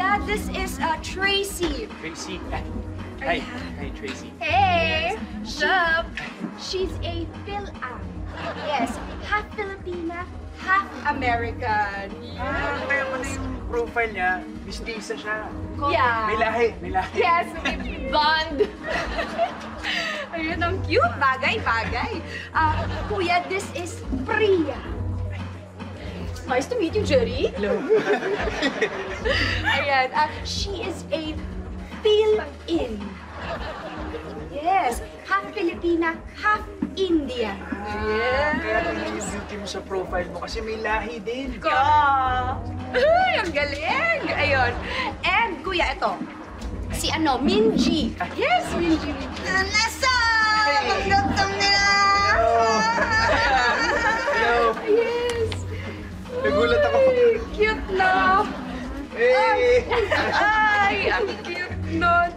kuya, this is Tracy. Tracy. Hi. Hi, Tracy. Hey! Sup? She's a Phil-Am. Yes, half Filipina, half American. Kaya mo na yung profile niya, mistisa siya. Yeah. May lahi, may lahi. Yes, blonde. Ayun, ang cute. Bagay. Kuya, this is Priya. Nice to meet you, Jerry. Hello. Ayan, she is a fill-in. Yes, half Filipina, half Indian. Kaya tingnan yung beauty mo sa profile mo kasi may lahi din. Ay, ang galing! Ayun. And, kuya, ito. Si Minji. Yes, Minji. Nasa! Pagdotong nila! Hello. Yes. Nagulat ako. Ay, cute na. Hey! Ay, ang cute nun.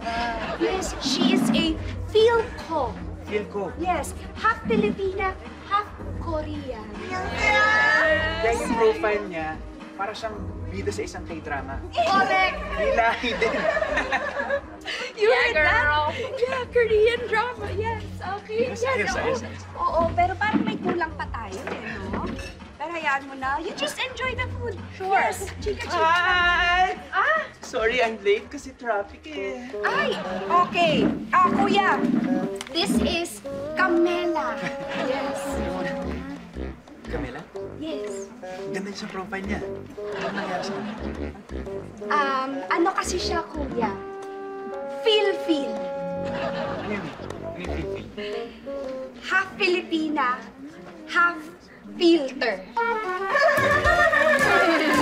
Yes, she is a Philco. Feel ko. Yes, half Filipina, half Korean. Kaya yung profile niya, para siyang bida sa isang K-drama. Correct. May lahi din. You heard that? Yeah, Korean drama. Yes, okay. Ayos. Oo, pero parang may kulang pa tayo, no? Pero hayaan mo na. You just enjoy the food. Sure. Yes, chika. Hi! Ah, Sorry, I'm late kasi traffic eh. ay, okay. Kuya, this is Camela. Yes. Camila? Yes. Ganda yung sa profile niya. Ano nangyari sa kanya? Ano kasi siya, kuya? Feel. Ano yun? Ano yung feel? Half Filipina, half filter.